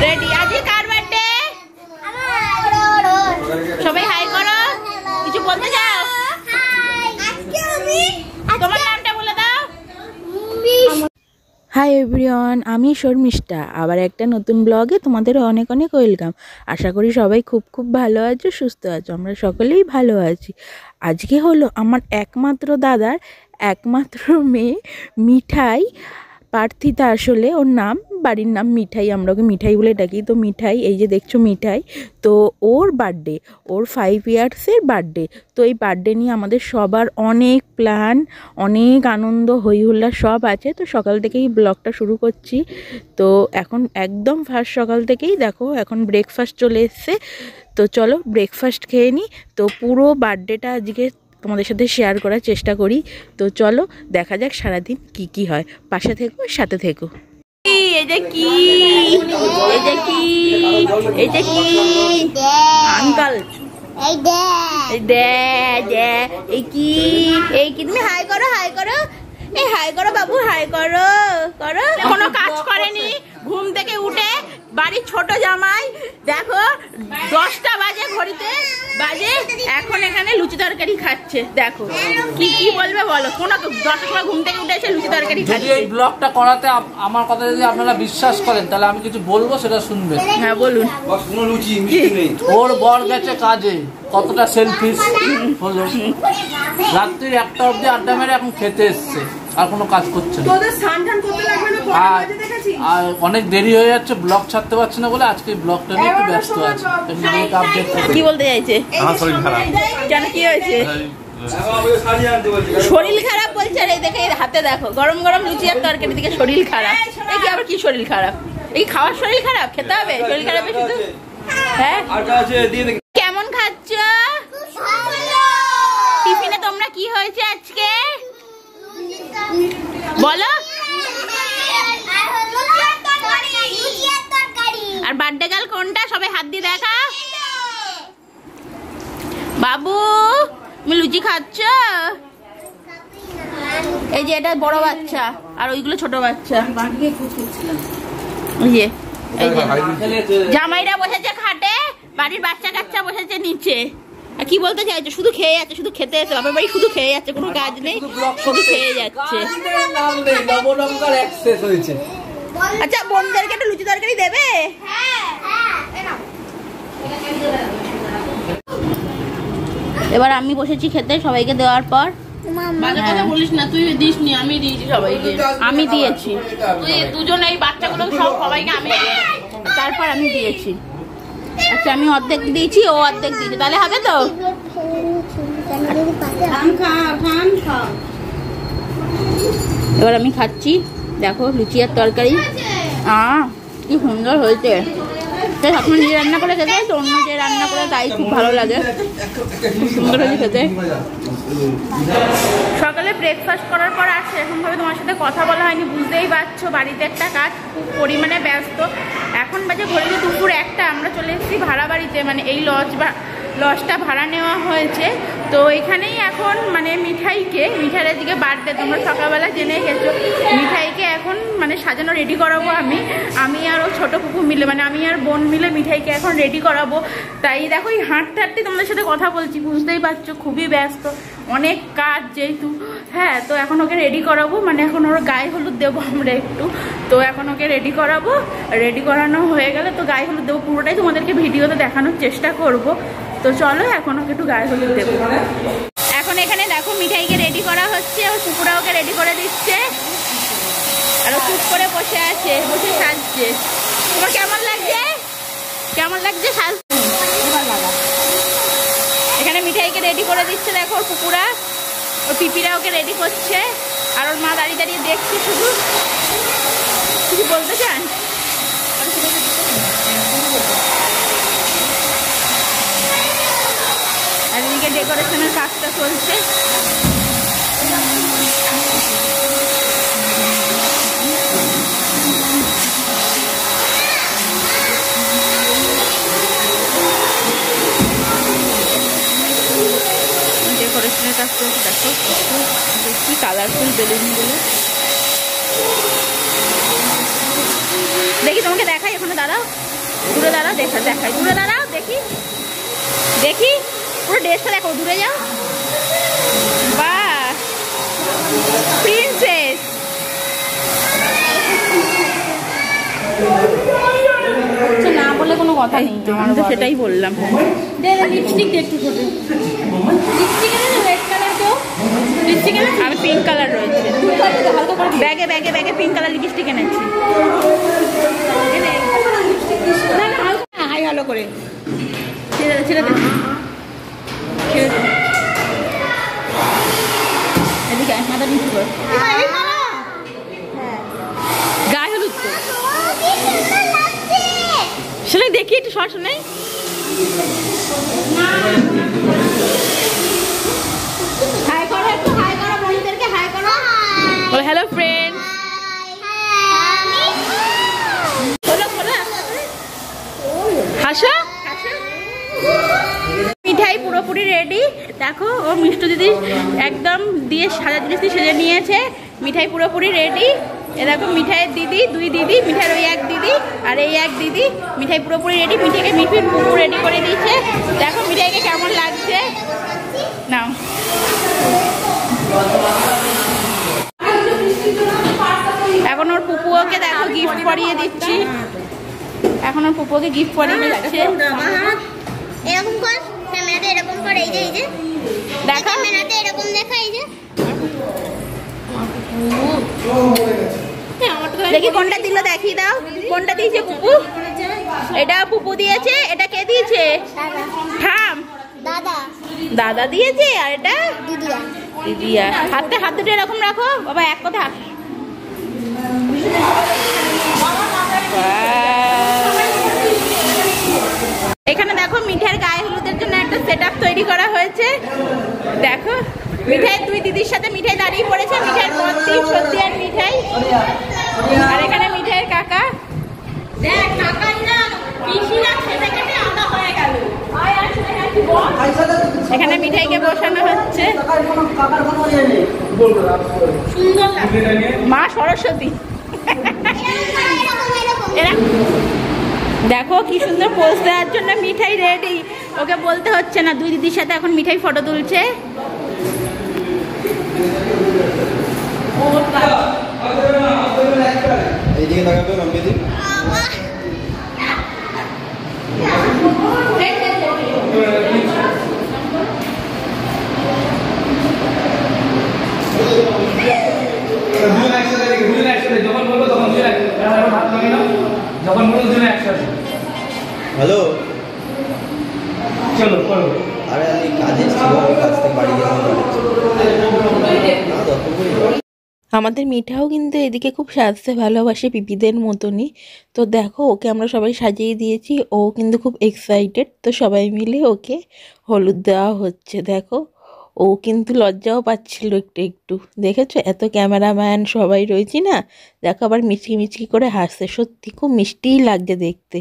Ready. আজকে কার birthday? সবাই high করো, কিছু বলতে যাও? তোমার নামটা বলে দাও। হাই এভরিওয়ান, আমি শর্মিষ্ঠা। আবার একটা নতুন ব্লগে তোমাদের অনেক অনেক ওয়েলকাম। আশা করি সবাই খুব খুব ভালো আছো, সুস্থ আছো। আমরা সকলেই ভালো আছি। আজকে হলো আমার একমাত্র দাদার একমাত্র মেয়ে মিঠাই, পার্থিতা আসলে ওর নাম, বাড়ির নাম মিঠাই, আমরা ওকে মিঠাই বলে ডাকি। তো মিঠাই, এই যে দেখছো মিঠাই, তো ওর বার্থডে, ওর 5 ইয়ার্সের বার্থডে। তো এই বার্থডে নিয়ে আমাদের সবার অনেক প্ল্যান, অনেক আনন্দ, হই হুল্লা সব আছে। তো সকাল থেকেই ব্লগটা শুরু করছি। তো এখন একদম ফার্স্ট সকাল থেকেই দেখো এখন ব্রেকফাস্ট চলে এসছে। তো চলো ব্রেকফাস্ট খেয়ে নিই। তো পুরো বার্থডেটা আজকে তোমাদের সাথে শেয়ার করার চেষ্টা করি। তো চলো দেখা যাক সারাদিন কি কি হয়। পাশে থেকো, সাথে থেকো। এই যে কি, এই যে কি, এই যে কি আঙ্কেল, এই দে দে, এই কি, এই কি, তুমি হাই করো, হাই করো, এই হাই করো বাবু, হাই করো, করো। কোনো কাজ করেনি, ঘুম থেকে উঠে বাড়ির ছোট জামাই দেখো 10টা বাজে, ঘড়িতে বাজে এখন এখানে লুচি তরকারি খাচ্ছে। দেখো কি কি বলবে বলো। কোনো 10টার সময় ঘুম থেকে উঠে এসে লুচি তরকারি খাচ্ছে। এই ব্লগটা করাতে আমার কথা যদি আপনারা বিশ্বাস করেন তাহলে আমি কিছু বলবো, সেটা শুনবেন। হ্যাঁ বলুন। ওর বর গেছে কাজে, কতটা সেলফিশ হলো, রাত্রি 1টা অবধি আড্ডা মেরে এখন খেতে এসছে, আর কোনো কাজ করছে না। আর অনেক দেরি হয়ে যাচ্ছে, ব্লগ ছাড়তে পারছি না বলে আজকে ব্লগটা নিয়ে একটু ব্যস্ত আছে। কি বলতে চাইছে? আমার শরীর খারাপ। কেন, কি হয়েছে? শরীর খারাপ বলছে। আর এই দেখে হাতে দেখো গরম গরম লুচি আর তরকারি, দিকে শরীর খারাপ। এই কি আবার কি শরীর খারাপ? এই খাওয়ার শরীর খারাপ? খেতে হবে শরীর খারাপ শুধু? হ্যাঁ, কেমন খাচ্ছ? টিফিনে তোমরা কি হয়েছে আজকে বলো? আর বার্থডে গার্ল কোনটা? সবাই হাত দিয়ে দেখা। বাবু তুমি লুচি খাচ্ছ? এই যে এটা বড় বাচ্চা আর ওইগুলো ছোট বাচ্চা। এই যে জামাইরা বসেছে খাটে, বাড়ির বাচ্চা কাচ্চা বসেছে নিচে। আর কি বলতে চাইছো? শুধু খেয়ে যাচ্ছে, শুধু খেতে এসে বাপের বাড়ি শুধু খেয়ে যাচ্ছে, কোনো কাজ নেই, শুধু খেয়ে যাচ্ছে। আচ্ছা বোনদেরকে একটা লুচি তরকারি দেবে? এবার আমি বসেছি খেতে সবাইকে দেওয়ার পর। বলিস না, তুই দিসনি, আমি দিয়েছি সবাইকে। আমি দিয়েছি, তুই দুজন এই বাচ্চাগুলো সব সবাইকে আমি, তারপর আমি দিয়েছি। আচ্ছা আমি অর্ধেক দিয়েছি, ও অর্ধেক দিয়েছে, তাহলে হবে তো? এবার আমি খাচ্ছি, দেখো লুচি আর তরকারি। কি সুন্দর হয়েছে। আপনার নিজে রান্না করে খেতে, তো অন্য যে রান্না করে তাই খুব ভালো লাগে। খুব সুন্দর হয়েছে খেতে। সকালে ব্রেকফাস্ট করার পর আসছে, এখন ভাবে তোমার সাথে কথা বলা হয়নি, বুঝতেই পারছো বাড়িতে একটা কাজ, খুব পরিমাণে ব্যস্ত। এখন বাজে ঘড়িতে দুপুর 1টা। আমরা চলে এসেছি ভাড়া বাড়িতে, মানে এই লজটা ভাড়া নেওয়া হয়েছে। তো এখানেই এখন মানে মিঠাইয়ের দিকে বার্থডে, তোমরা সকালবেলা জেনে গেছো। মিঠাইকে এখন মানে সাজানো রেডি করাবো আমি আর ও ছোটো কুকু মিলে, মানে আমি আর বোন মিলে মিঠাইকে এখন রেডি করাবো। তাই দেখো এই হাঁটতে হাঁটতে তোমাদের সাথে কথা বলছি, বুঝতেই পারছো খুবই ব্যস্ত, অনেক কাজ যেহেতু। হ্যাঁ, তো এখন ওকে রেডি করাবো, মানে এখন ওর গায়ে হলুদ দেবো আমরা একটু। তো এখন ওকে রেডি করাবো, রেডি করানো হয়ে গেলে তো গায়ে হলুদ দেবো। পুরোটাই তোমাদেরকে ভিডিওতে দেখানোর চেষ্টা করব। তো চলো এখন ওকে একটু গায়ে হলুদ দেবো। এখন এখানে দেখো মিঠাইকে রেডি করা হচ্ছে, ও কুকুরা ওকে রেডি করে দিচ্ছে, আর ও চুপ করে বসে আছে, বসে সাজছে। তোমার কেমন লাগছে? কেমন লাগছে সাজ? এখানে মিঠাইকে রেডি করে দিচ্ছে, দেখো ওর কুকুরা, ওর পিপিরা ওকে রেডি করছে, আর ওর মা দাঁড়িয়ে দাঁড়িয়ে দেখছে শুধু। কিছু বলতে চান? আর এদিকে ডেকোরেশনের কাজটা চলছে। ডেকোরেশনের কাজ চলছে, দেখো কি কালারফুল বেলুনগুলো। দেখি তোমাকে দেখাই, এখানে দাঁড়াও। দূরে দাঁড়াও, দেখাই দূরে দাঁড়াও, দেখি দেখি পুরো ড্রেসটা দেখো, দূরে যাও। বাহ, প্রিন্সেস। না বলে কোনো কথা নেই, আমি তো সেটাই বললাম। লিপস্টিক একটু ছোট, লিপস্টিক আমি পিঙ্ক কালার রয়েছে, ব্যাগে ব্যাগে ব্যাগে পিঙ্ক কালার লিপস্টিক এনেছি। না না হাই ভালো করে ছেড়ে দে, ছেড়ে দে, ছেড়ে দে। এদিকে মাথা নিচু কর। গায়ে হলুদ তো সেটাই দেখি, একটু শর্ট নেই। হাই করো, একটু হাই করো, বন্ধুদেরকে হাই করো। বলো হ্যালো ফ্রেন্ড। হাসো, মিঠাই পুরোপুরি রেডি। দেখো ও মিষ্টি দিদি একদম দিয়ে সাজা জিনিস দিয়ে সেজে নিয়েছে। মিঠাই পুরোপুরি রেডি। এ দেখো মিঠাইয়ের দিদি, দুই দিদি, মিঠাইয়ের ওই এক দিদি আর এই এক দিদি। মিঠাই পুরোপুরি রেডি, মিঠাইকে মিঠির পুরো রেডি করে দিয়েছে। দেখো মিঠাইকে কেমন লাগছে নাও। এখন ওর পুপুকে দেখো গিফট পরিয়ে দিচ্ছি। এখন ওর পুপুকে গিফট পরিয়ে দিচ্ছে। এরকম কর, ক্যামেরাতে এরকম কর, এই যে এই যে দেখা ক্যামেরাতে এরকম দেখা, এই যে দেখি কোনটা দিল, দেখিয়ে দাও কোনটা দিয়েছে পুপু। এটা পুপু দিয়েছে, এটা কে দিয়েছে? থাম, দাদা দাদা দিয়েছে। আর এটা দিদিয়া, দিদিয়া। হাতে হাত দুটো এরকম রাখো বাবা, এক কথা। এখানে দেখো মিঠাইয়ের গায়ে হলুদের জন্য একটা সেটআপ তৈরি করা হয়েছে। দেখো মিঠাই দুই দিদির সাথে মিঠাই দাঁড়িয়ে পড়েছে। মিঠাইয়ের মন্দি, সত্যি আর মিঠাই। আর এখানে মিঠাইয়ের কাকা। দেখ কাকাই না পিসিরা খেতে খেতে আলাদা হয়ে গেল। এখানে মিঠাইকে বসানো হচ্ছে। সুন্দর লাগে, মা সরস্বতী। এরা দেখো কি সুন্দর পোজ দেওয়ার জন্য মিঠাই রেডি। ওকে বলতে হচ্ছে না, দুই দিদির সাথে এখন মিঠাই ফটো তুলছে। এইদিকে তাকাবে লম্বে দিক। হ্যালো, চলো করো। আরে আমি কাজে ছিল, কাজ থেকে বাড়ি গেলাম। আমাদের মিঠাও কিন্তু এদিকে খুব সাজতে ভালোবাসে পিপিদের মতনই। তো দেখো ওকে আমরা সবাই সাজিয়ে দিয়েছি, ও কিন্তু খুব এক্সাইটেড। তো সবাই মিলে ওকে হলুদ দেওয়া হচ্ছে। দেখো ও কিন্তু লজ্জাও পাচ্ছিল একটু একটু, দেখেছো? এত ক্যামেরাম্যান সবাই রয়েছি না, দেখো আবার মিচকি মিচকি করে হাসছে। সত্যি খুব মিষ্টিই লাগছে দেখতে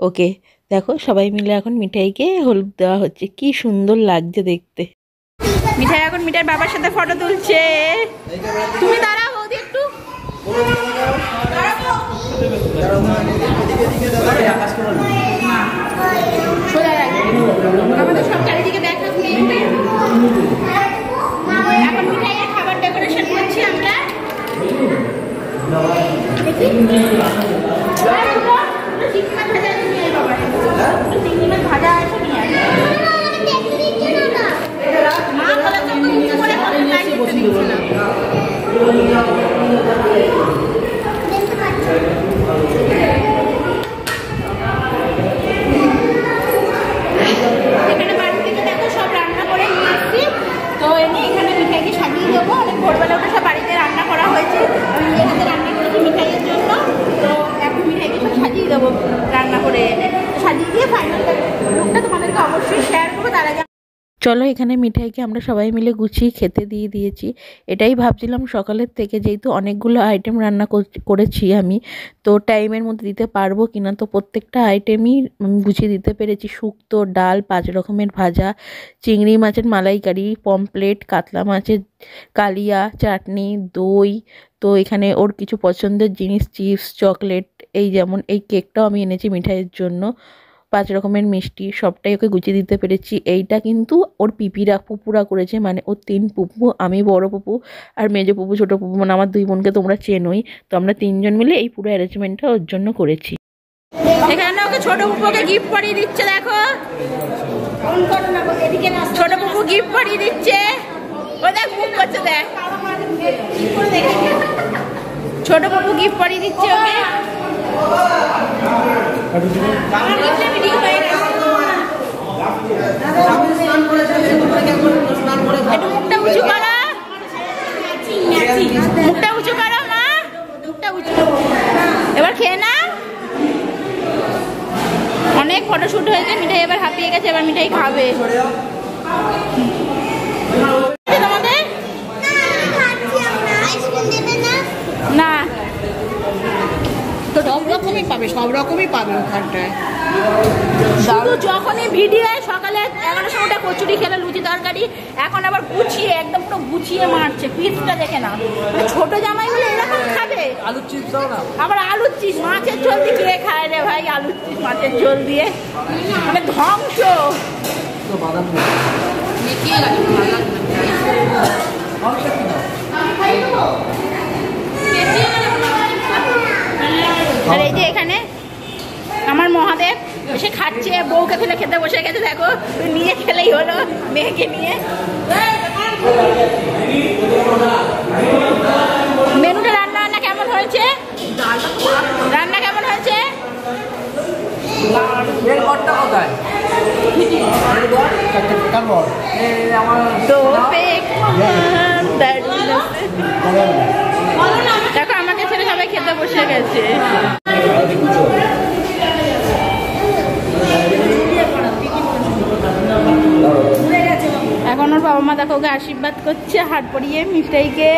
ওকে। দেখো সবাই মিলে এখন মিঠাইকে হলুদ দেওয়া হচ্ছে, কি সুন্দর লাগছে দেখতে। মিঠাই এখন মিঠাইয়ের বাবার সাথে ফটো তুলছে। তুমি দাঁড়াও বৌদি একটু। আমাদের সব চারিদিকে দেখা। এখন মিঠাইয়ের খাবার ডেকোরেশন করছি আমরা। চিংড়ি মাছ ভাজা আছে নিয়ে আসে। মা বলে তো উঁচু করে তাই করতে দিচ্ছে না। এখানে বাড়ি থেকে দেখো সব রান্না করে নিয়ে আসছি। তো এনে এখানে মিঠাইকে সাজিয়ে দেবো। অনেক ভোরবেলা উঠে সব বাড়িতে রান্না করা হয়েছে, আমি এখানে রান্না করেছি মিঠাইয়ের জন্য। তো এখন মিঠাইকে সব সাজিয়ে দেবো রান্না করে এনে। সাজিয়ে দিয়ে ফাইনাল লুকটা তোমাদেরকে অবশ্যই শেয়ার করবো। তার আগে চলো এখানে মিঠাইকে আমরা সবাই মিলে গুছিয়ে খেতে দিয়ে দিয়েছি। এটাই ভাবছিলাম সকালের থেকে, যেহেতু অনেকগুলো আইটেম রান্না করেছি আমি, তো টাইমের মধ্যে দিতে পারবো কিনা। তো প্রত্যেকটা আইটেমই গুছিয়ে দিতে পেরেছি। শুক্তো, ডাল, 5 রকমের ভাজা, চিংড়ি মাছের মালাইকারি, পমপ্লেট, কাতলা মাছের কালিয়া, চাটনি, দই। তো এখানে ওর কিছু পছন্দের জিনিস, চিপস, চকলেট, এই যেমন এই কেকটাও আমি এনেছি মিঠাইয়ের জন্য, 5 রকমের মিষ্টি সবটাই ওকে গুছিয়ে দিতে পেরেছি। এইটা কিন্তু ওর পিপিরা পুপুরা করেছে, মানে ওর 3 পুপু, আমি বড় পুপু আর মেজো পুপু ছোটো পুপু, মানে আমার 2 বোনকে তোমরা চেনোই। তো আমরা 3 জন মিলে এই পুরো অ্যারেঞ্জমেন্টটা ওর জন্য করেছি। এখানে ওকে ছোট পুপুকে গিফট পরিয়ে দিচ্ছে, দেখো ছোট পুপু গিফট পরিয়ে দিচ্ছে। ও দেখ মুখ করছে, দেখ ছোট পুপু গিফট পরিয়ে দিচ্ছে ওকে। একটু মুখটা উঁচু করো, মুখটা উঁচু করো মা, মুখটা উঁচু। এবার খেয়ে না, অনেক ফটোশুট হয়েছে, মিঠাই এবার হাঁপিয়ে গেছে, এবার মিঠাই খাবে। তোমাদের না সব রকমই পাবে, সব রকমই পাবে ওখানটায়। শুধু যখনই ভিডিও সকালে 11টার সময়টা কচুরি খেলে লুচি তরকারি, এখন আবার গুছিয়ে একদম পুরো গুছিয়ে মারছে। পিসটা দেখে না, মানে ছোট জামাই বলে এরকম খাবে। আলুর চিপস দাও না, আবার আলুর চিপস, মাছের ঝোল দিয়ে কে খায় রে ভাই আলুর চিপস মাছের ঝোল দিয়ে, মানে ধ্বংস। তো বাদাম আর এই যে এখানে আমার মহাদেব এসে খাচ্ছে, বউকে ফেলে খেতে বসে গেছে, দেখো নিয়ে খেলেই হলো মেয়েকে নিয়ে। মেনুটা রান্না কেমন হয়েছে? রান্না কেমন হয়েছে? কোথায় দেখো আমাকে ছেড়ে সবাই খেতে বসে গেছে। এখন ওর বাবা মা দেখো ওকে আশীর্বাদ করছে হাত পরিয়ে মিষ্টাইকে।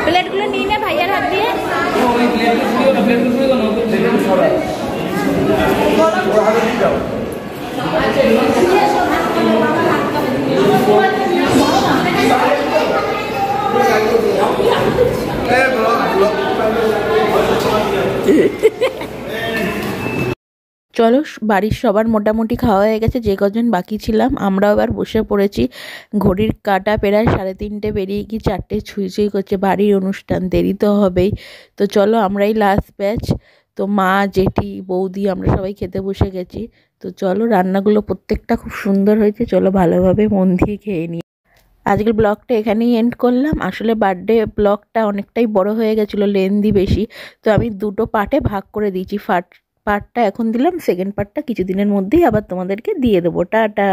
প্লেটগুলো নিয়ে নে ভাইয়ার হাত দিয়ে। চলো বাড়ির সবার মোটামুটি খাওয়া হয়ে গেছে, যে কজন বাকি ছিলাম আমরাও এবার বসে পড়েছি। ঘড়ির কাঁটা প্রায় 3:30 পেরিয়ে কি 4টে ছুঁই করছে। বাড়ির অনুষ্ঠান, দেরি তো হবেই। তো চলো আমরাই লাস্ট ব্যাচ, তো মা জেঠি বৌদি আমরা সবাই খেতে বসে গেছি। তো চলো রান্নাগুলো প্রত্যেকটা খুব সুন্দর হয়েছে, চলো ভালোভাবে মন দিয়ে খেয়ে নিই। আজকের ব্লগটা এখানেই এন্ড করলাম। আসলে বার্থডে ব্লগটা অনেকটাই বড় হয়ে গেছিলো, লেন্দি বেশি, তো আমি 2টো পার্টে ভাগ করে দিয়েছি। পার্টটা এখন দিলাম, সেকেন্ড পার্টটা কিছুদিনের মধ্যেই আবার তোমাদেরকে দিয়ে দেবো। টাটা।